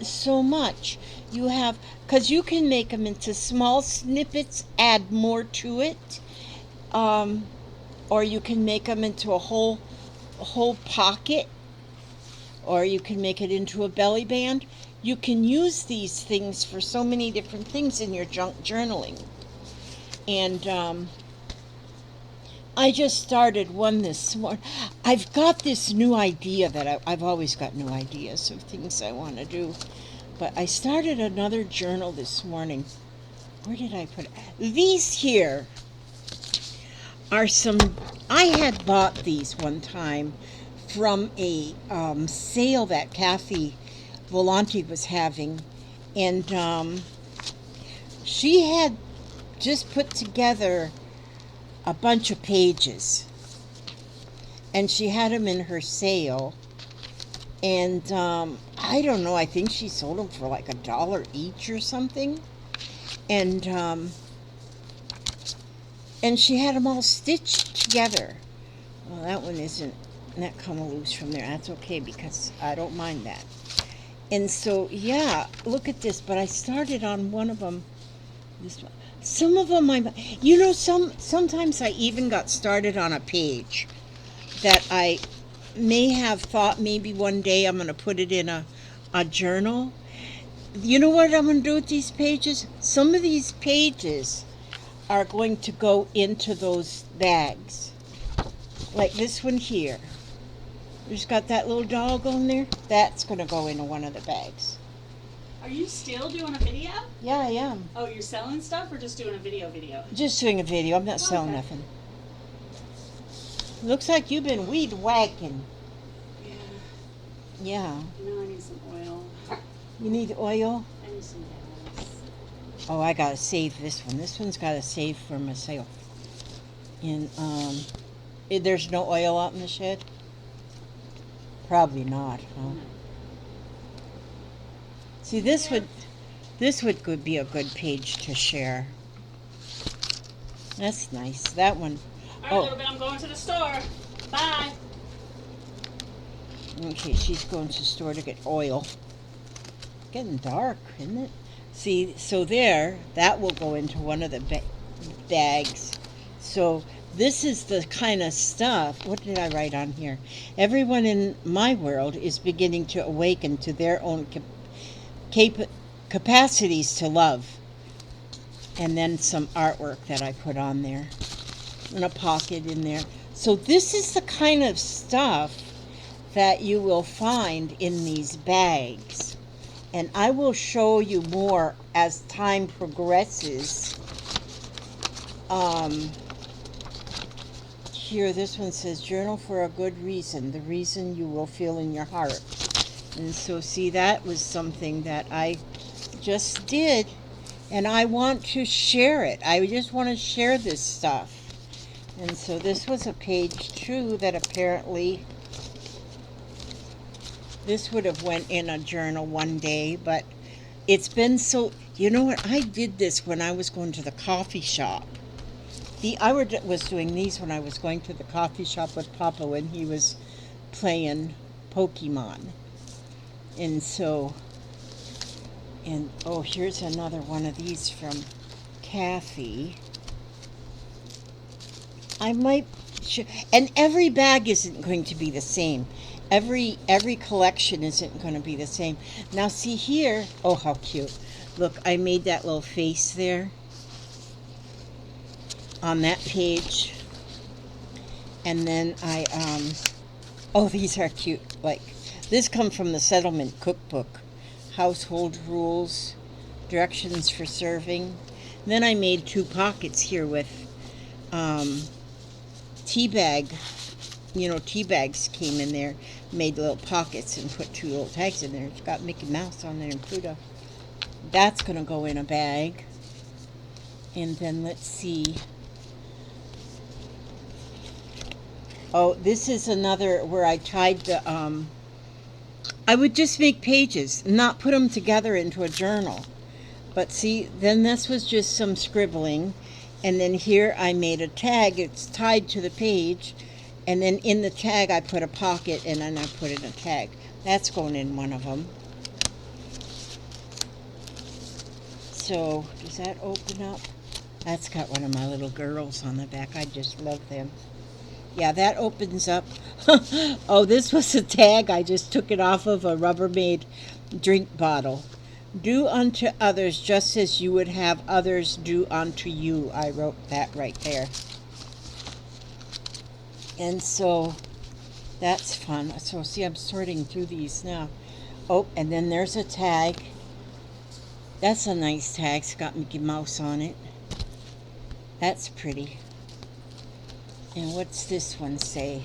so much. Because you can make them into small snippets, add more to it, or you can make them into a whole pocket, or you can make it into a belly band. You can use these things for so many different things in your junk journaling. And I just started one this morning. I've got this new idea that I've always got new ideas of things I want to do. But I started another journal this morning. Where did I put it? These here are some, I had bought these one time from a sale that Kathy Volante was having. And she had just put together a bunch of pages, and she had them in her sale, and I don't know, I think she sold them for like $1 each or something, and she had them all stitched together. Well, that one isn't, that come loose from there. That's okay, because I don't mind that. And so, yeah, look at this, but I started on one of them, this one. Some of them, sometimes I even got started on a page that I may have thought maybe one day I'm going to put it in a journal. You know what I'm going to do with these pages? Some of these pages are going to go into those bags. Like this one here. There's got that little dog on there. That's going to go into one of the bags. Are you still doing a video? Yeah, I am. Oh, you're selling stuff or just doing a video? Just doing a video. I'm not selling nothing. Looks like you've been weed whacking. Yeah. Yeah. I need some oil. You need oil? I need some gas. Oh, I gotta save this one. This one's gotta save for myself. And there's no oil out in the shed? Probably not, huh? No. See, this would be a good page to share. That's nice. That one. All right, little bit. I'm going to the store. Bye. Okay, she's going to the store to get oil. Getting dark, isn't it? See, so that will go into one of the bags. So this is the kind of stuff. What did I write on here? Everyone in my world is beginning to awaken to their own capacities to love. And then some artwork that I put on there. And a pocket in there. So this is the kind of stuff that you will find in these bags. And I will show you more as time progresses. Here, this one says, journal for a good reason, the reason you will feel in your heart. And so, see, that was something that I just did, and I want to share it. I just want to share this stuff. And so this was a page 2 that apparently this would have went in a journal one day, but it's been so, you know what, I did this when I was going to the coffee shop. I was doing these when I was going to the coffee shop with Papa when he was playing Pokemon. And so, and oh, here's another one of these from Kathy. I might, and every bag isn't going to be the same. Every collection isn't going to be the same. Now see here, oh how cute. Look, I made that little face there on that page. And then oh, these are cute. Like, this comes from the Settlement Cookbook. Household rules, directions for serving. Then I made 2 pockets here with tea bag. You know, tea bags came in there, made little pockets and put 2 little tags in there. It's got Mickey Mouse on there and Pluto. That's going to go in a bag. And then let's see. Oh, this is another where I tied the, I would just make pages, not put them together into a journal. But see, then this was just some scribbling. And then here I made a tag. It's tied to the page. And then in the tag I put a pocket, and then I put in a tag. That's going in one of them. So, does that open up? That's got one of my little girls on the back. I just love them. Yeah, that opens up. Oh, this was a tag. I just took it off of a Rubbermaid drink bottle. Do unto others just as you would have others do unto you. I wrote that right there. And so that's fun. So see, I'm sorting through these now. Oh, and then there's a tag. That's a nice tag. It's got Mickey Mouse on it. That's pretty. And what's this one say?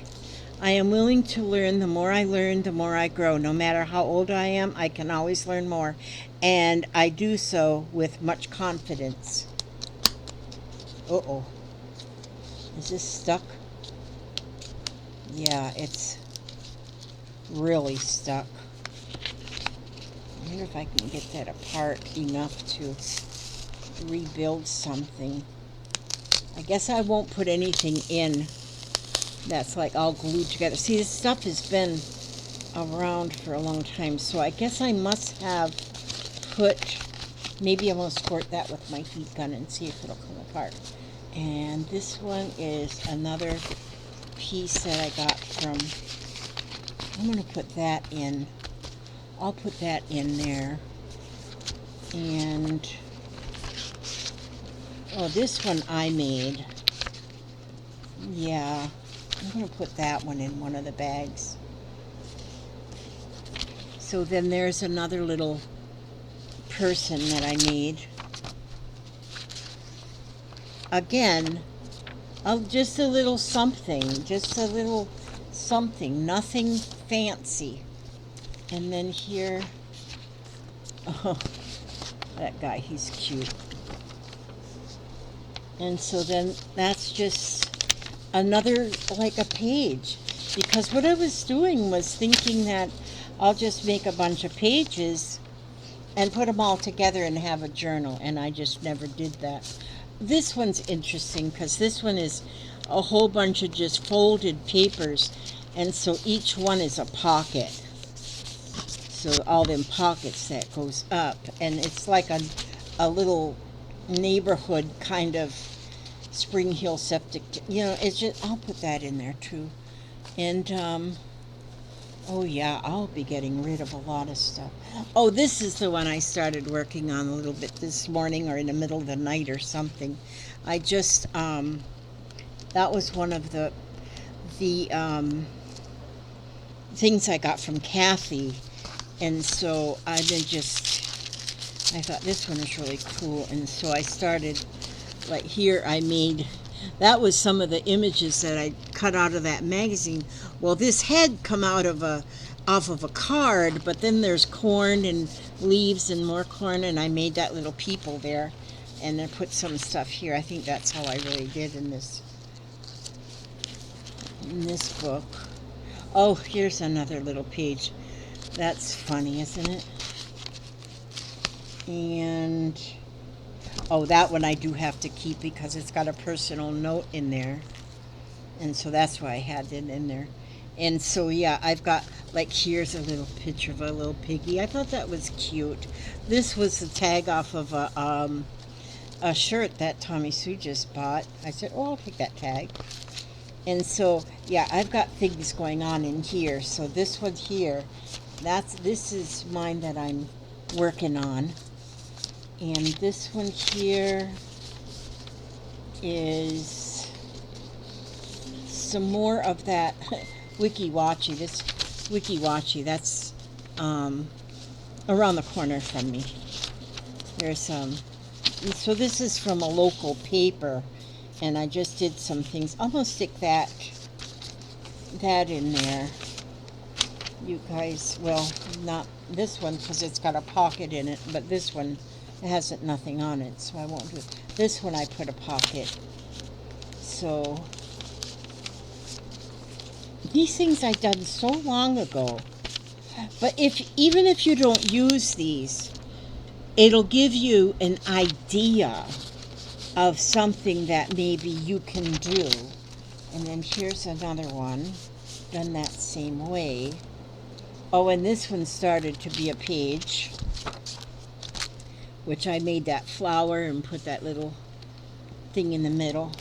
I am willing to learn. The more I learn, the more I grow. No matter how old I am, I can always learn more. And I do so with much confidence. Uh-oh. Is this stuck? Yeah, it's really stuck. I wonder if I can get that apart enough to rebuild something. I guess I won't put anything in that's like all glued together. See, this stuff has been around for a long time, so I guess I must have put, maybe I'm going to squirt that with my heat gun and see if it'll come apart. And this one is another piece that I got from, I'm going to put that in. I'll put that in there. And oh, this one I made. Yeah, I'm going to put that one in one of the bags. So then there's another little person that I made. Again, just a little something. Just a little something. Nothing fancy. And then here, oh, that guy, he's cute. And so then that's just another, like a page. Because what I was doing was thinking that I'll just make a bunch of pages and put them all together and have a journal. And I just never did that. This one's interesting because this one is a whole bunch of just folded papers. And so each one is a pocket. So all them pockets that goes up. And it's like a little neighborhood kind of Spring Hill septic, you know, it's just, I'll put that in there too. And Oh yeah, I'll be getting rid of a lot of stuff. Oh, this is the one I started working on a little bit this morning or in the middle of the night or something. I just that was one of the things I got from Kathy, and so I've been just I thought this one is really cool, and so I started like here I made that was some of the images that I cut out of that magazine. Well, this had come out of a off of a card, but then there's corn and leaves and more corn, and I made that little people there, and I put some stuff here. I think that's how I really did in this book. Oh, here's another little page. That's funny, isn't it? And oh, that one I do have to keep because it's got a personal note in there. And so that's why I had it in there. And so, yeah, I've got, like, here's a little picture of a little piggy. I thought that was cute. This was the tag off of a shirt that Tommy Sue just bought. I said, oh, I'll take that tag. And so, yeah, I've got things going on in here. So this one here, this is mine that I'm working on. And this one here is some more of that Wiki Watchy. This Wiki Watchy, that's around the corner from me. There's so this is from a local paper, and I just did some things. I'm gonna stick that in there. You guys, well, not this one because it's got a pocket in it, but this one it hasn't nothing on it, so I won't do it. This one I put a pocket. So these things I done so long ago. But even if you don't use these, it'll give you an idea of something that maybe you can do. And then here's another one, done that same way. Oh, and this one started to be a page, which I made that flower and put that little thing in the middle.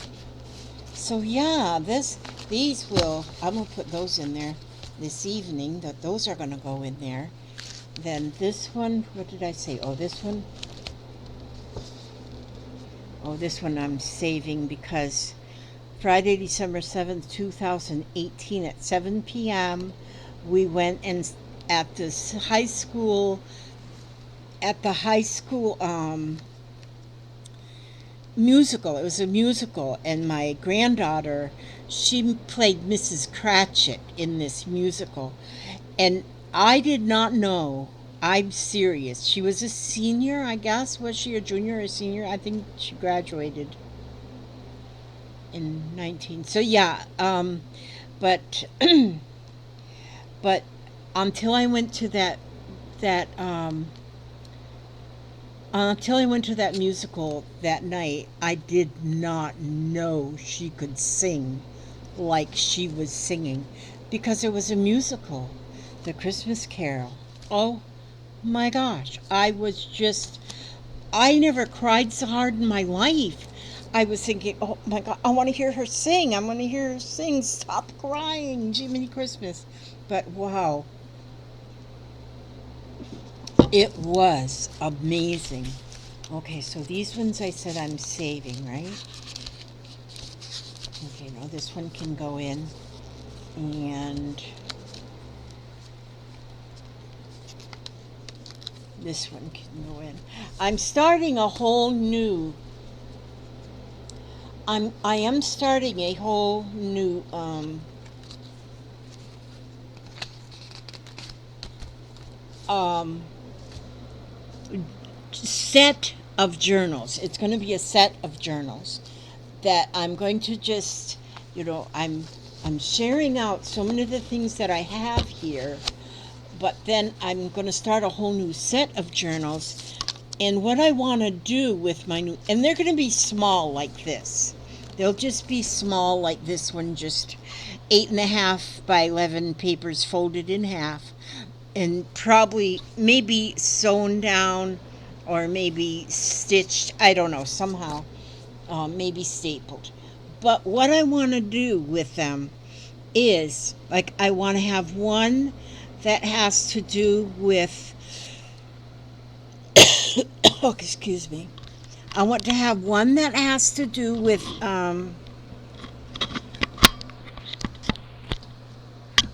So yeah, I'm gonna put those in there this evening. Those are gonna go in there. Then this one, what did I say? Oh, this one I'm saving because Friday, December 7th, 2018 at 7 p.m. we went and at this high school musical. It was a musical, and my granddaughter, she played Mrs. Cratchit in this musical, and I did not know. I'm serious. She was a senior, I guess. Was she a junior or a senior? I think she graduated in 19. So yeah, but but until I went to that until I went to that musical that night, I did not know she could sing like she was singing because it was a musical, The Christmas Carol. Oh my gosh, I never cried so hard in my life. I was thinking, oh my God, I want to hear her sing. I want to hear her sing. Stop crying, Jiminy Christmas. But wow, it was amazing. Okay, so these ones I said I'm saving, right? Okay, now this one can go in, and this one can go in. I'm starting a whole new. I am starting a whole new set of journals. It's going to be a set of journals that I'm going to just, I'm sharing out so many of the things that I have here, but then I'm going to start a whole new set of journals. And what I want to do with my new, and they're going to be small like this. They'll just be small like this one, just 8.5 by 11 papers folded in half, and probably maybe sewn down or maybe stitched, I don't know, somehow, maybe stapled. But what I want to do with them is, like, I want to have one that has to do with oh, excuse me. I want to have one that has to do with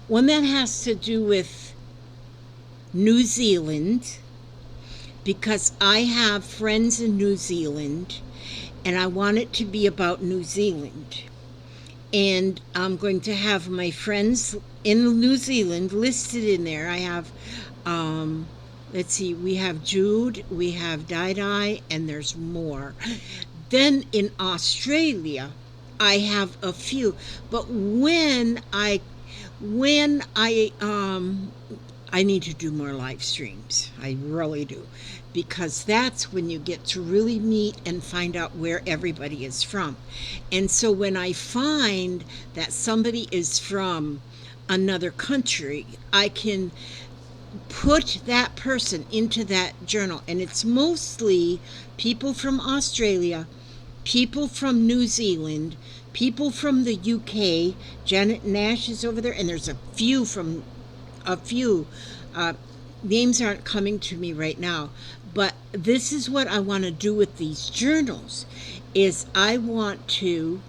one that has to do with New Zealand, because I have friends in New Zealand and I want it to be about New Zealand. And I'm going to have my friends in New Zealand listed in there. I have, let's see, we have Jude, we have Di, and there's more. Then in Australia, I have a few. But when I need to do more live streams. I really do. Because that's when you get to really meet and find out where everybody is from. And so when I find that somebody is from another country, I can put that person into that journal. And it's mostly people from Australia, people from New Zealand, people from the UK. Janet Nash is over there, and there's a few names aren't coming to me right now, but this is what I want to do with these journals. Is I want to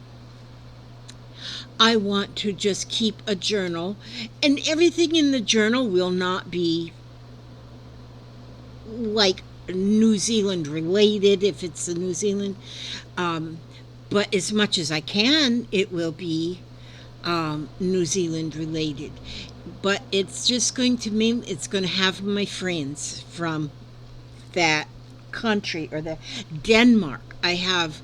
just keep a journal, and everything in the journal will not be like New Zealand related if it's a New Zealand, but as much as I can, it will be New Zealand related. But it's just going to mean it's going to have my friends from that country, or the Denmark. I have,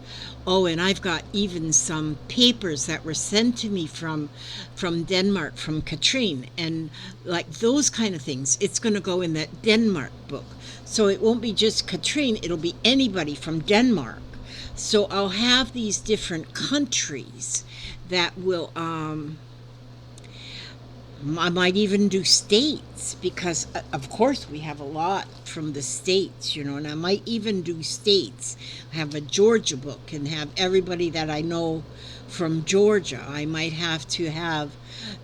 and I've got even some papers that were sent to me from Denmark, from Katrine, and like those kind of things. It's going to go in that Denmark book. So it won't be just Katrine, it'll be anybody from Denmark. So I'll have these different countries that will, I might even do states, because of course we have a lot from the states, and I might even do states. Have a Georgia book and have everybody that I know from Georgia. I might have to have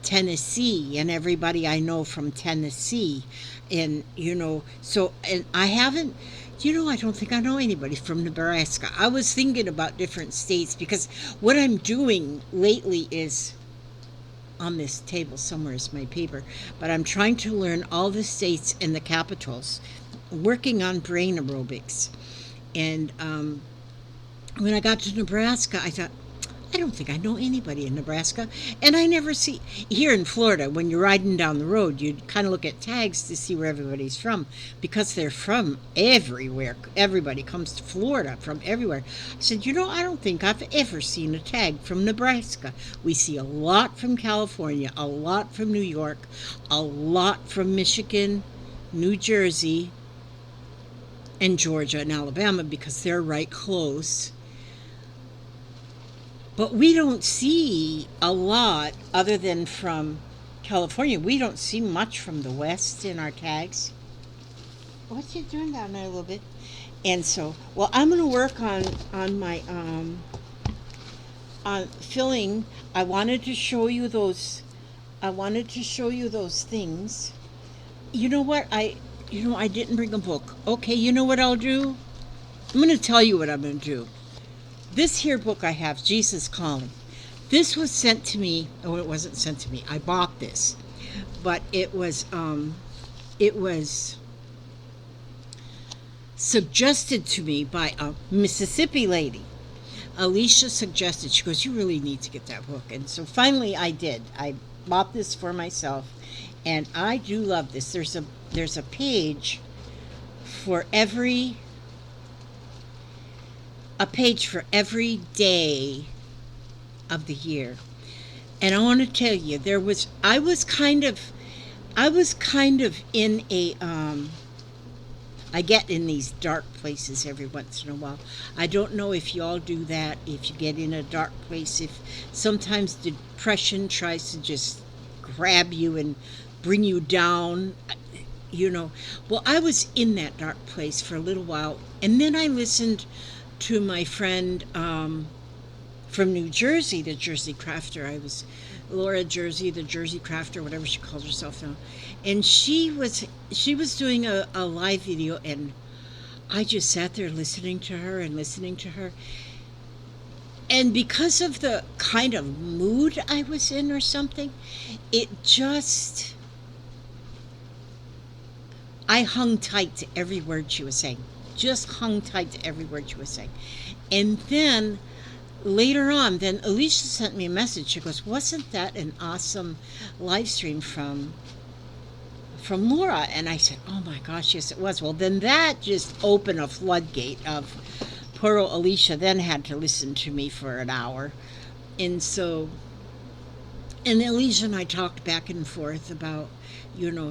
Tennessee and everybody I know from Tennessee. And, so, and I haven't, I don't think I know anybody from Nebraska. I was thinking about different states, because what I'm doing lately is, on this table somewhere is my paper, but I'm trying to learn all the states and the capitals, working on brain aerobics. And when I got to Nebraska, I thought, I don't think I know anybody in Nebraska. And I never see, here in Florida, when you're riding down the road, you kind of look at tags to see where everybody's from, because they're from everywhere. Everybody comes to Florida from everywhere. I said, I don't think I've ever seen a tag from Nebraska. We see a lot from California, a lot from New York, a lot from Michigan, New Jersey, and Georgia and Alabama, because they're right close. But we don't see a lot other than from California. We don't see much from the West in our tags. What's you doing down there a little bit? And so, well, I'm going to work on my on filling. I wanted to show you those things. You know what? I didn't bring a book. Okay, you know what I'll do? I'm going to tell you what I'm going to do. This here book I have, Jesus Calling. This was sent to me. Oh, it wasn't sent to me. I bought this, but it was suggested to me by a Mississippi lady. Alicia suggested. She goes, "You really need to get that book." And so finally, I did. I bought this for myself, and I do love this. There's a page for every day of the year. And I want to tell you, I was kind of in a I get in these dark places every once in a while. I don't know if you all do that, if you get in a dark place, if sometimes depression tries to just grab you and bring you down, Well, I was in that dark place for a little while, and then I listened to my friend from New Jersey, the Jersey Crafter. I was Laura Jersey, the Jersey Crafter, whatever she calls herself now, and she was doing a live video, and I just sat there listening to her and listening to her, and because of the kind of mood I was in or something, it just I hung tight to every word she was saying. Just hung tight to every word she was saying. And then later on, then Alicia sent me a message. She goes, "Wasn't that an awesome live stream from Laura?" And I said, "Oh my gosh, yes it was." Well, then that just opened a floodgate of poor old Alicia then had to listen to me for an hour. And so and Alicia and I talked back and forth about,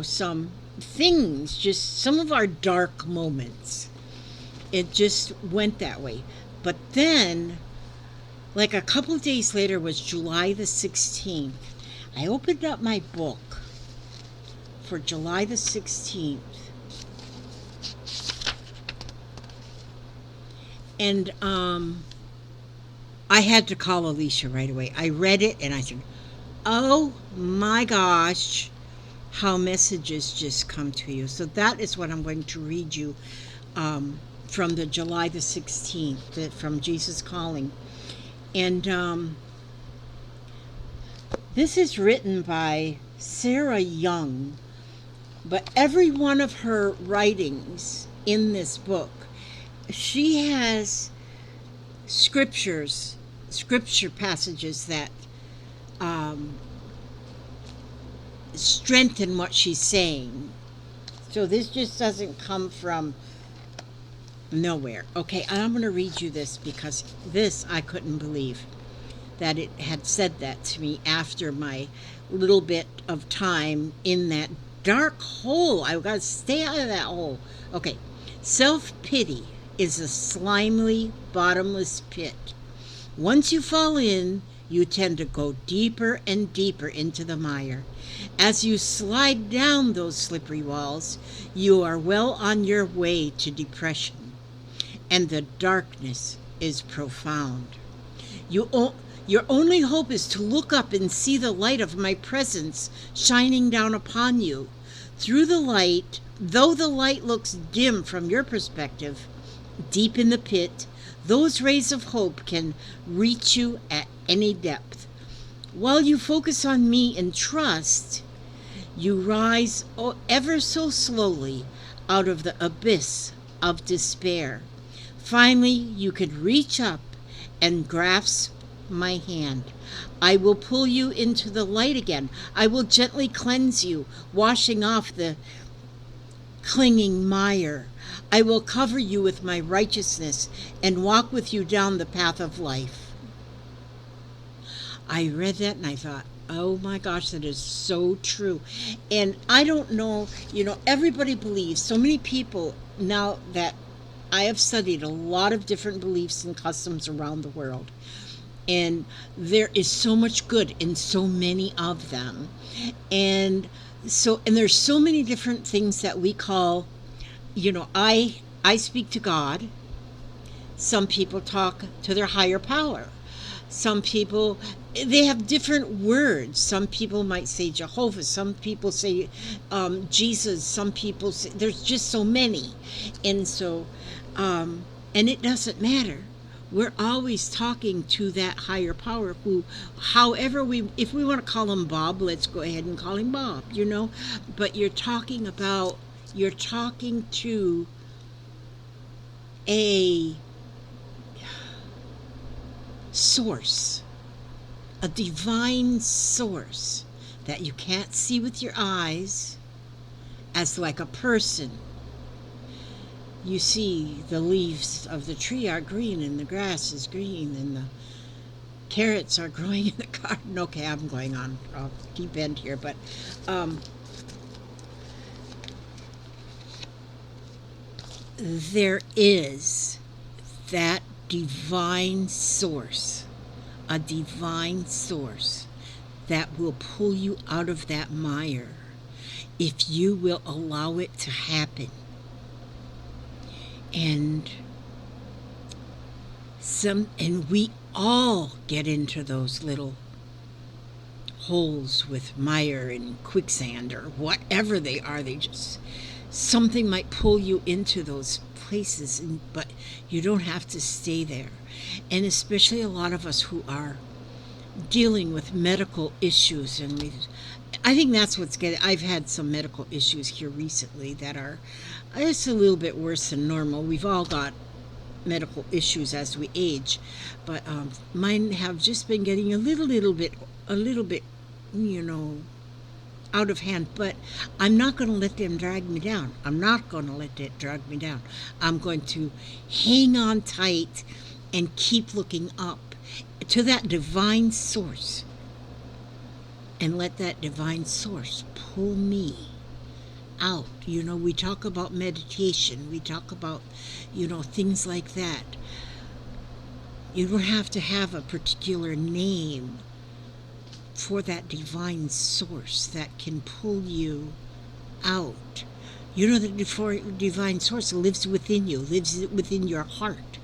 some things, just some of our dark moments. It just went that way. But then, like a couple of days later, was July the 16th. I opened up my book for July the 16th. And I had to call Alicia right away. I read it and I said, "Oh my gosh, how messages just come to you." So that is what I'm going to read you from the July the 16th, from Jesus Calling. And this is written by Sarah Young, but every one of her writings in this book, she has scripture passages that strengthen what she's saying. So this just doesn't come from nowhere. Okay, I'm going to read you this because this I couldn't believe that it had said that to me after my little bit of time in that dark hole. I got to stay out of that hole. Okay, self-pity is a slimy, bottomless pit. Once you fall in, you tend to go deeper and deeper into the mire. As you slide down those slippery walls, you are well on your way to depression, and the darkness is profound. Your only hope is to look up and see the light of my presence shining down upon you. Through the light, though the light looks dim from your perspective, deep in the pit, those rays of hope can reach you at any depth. While you focus on me and trust, you rise ever so slowly out of the abyss of despair. Finally, you could reach up and grasp my hand. I will pull you into the light again. I will gently cleanse you, washing off the clinging mire. I will cover you with my righteousness and walk with you down the path of life. I read that and I thought, oh my gosh, that is so true. And I don't know, everybody believes, so many people, now that I have studied a lot of different beliefs and customs around the world, and there is so much good in so many of them. And there's so many different things that we call, I speak to God. Some people talk to their higher power. Some people, they have different words. Some people might say Jehovah. Some people say Jesus. Some people say, there's just so many. And so, and it doesn't matter. We're always talking to that higher power who, however if we want to call him Bob, let's go ahead and call him Bob, But you're talking to a source, a divine source that you can't see with your eyes as like a person. You see the leaves of the tree are green and the grass is green and the carrots are growing in the garden. Okay, I'm going on a deep end here, but there is that divine source, a divine source that will pull you out of that mire if you will allow it to happen. And we all get into those little holes with mire and quicksand or whatever they are. They just, something might pull you into those places, but you don't have to stay there. And especially a lot of us who are dealing with medical issues, and I think that's what's getting. I've had some medical issues here recently that are, it's a little bit worse than normal. We've all got medical issues as we age, but mine have just been getting a little bit, you know, out of hand. But I'm not going to let them drag me down. I'm not going to let it drag me down. I'm going to hang on tight and keep looking up to that divine source, and let that divine source pull me out. You know, we talk about meditation, we talk about, you know, things like that. You don't have to have a particular name for that divine source that can pull you out. You know, the divine source lives within you, lives within your heart.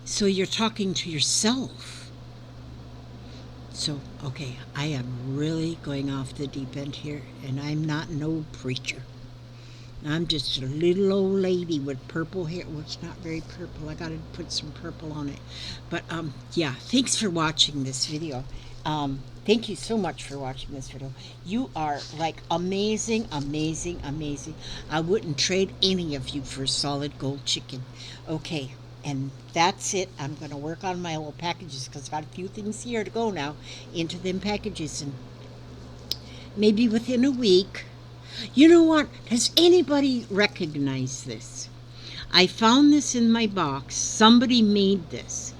So you're talking to yourself. So, okay, I am really going off the deep end here, and I'm not no preacher. I'm just a little old lady with purple hair. Well, it's not very purple. I got to put some purple on it. But, yeah, thanks for watching this video. Thank you so much for watching this video. You are, like, amazing, amazing, amazing. I wouldn't trade any of you for solid gold chicken. Okay. And that's it. I'm going to work on my little packages because I've got a few things here to go now into them packages. And maybe within a week. You know what? Does anybody recognize this? I found this in my box. Somebody made this.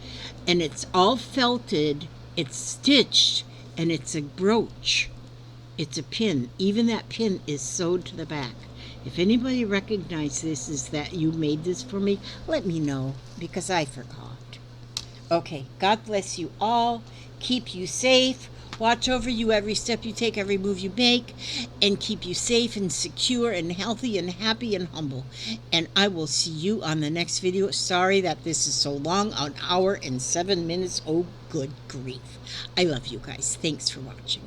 And it's all felted. It's stitched. And it's a brooch. It's a pin. Even that pin is sewed to the back. If anybody recognizes this, is that you made this for me, let me know, because I forgot. Okay, God bless you all. Keep you safe. Watch over you every step you take, every move you make, and keep you safe and secure and healthy and happy and humble. And I will see you on the next video. Sorry that this is so long, an hour and 7 minutes. Oh, good grief. I love you guys. Thanks for watching.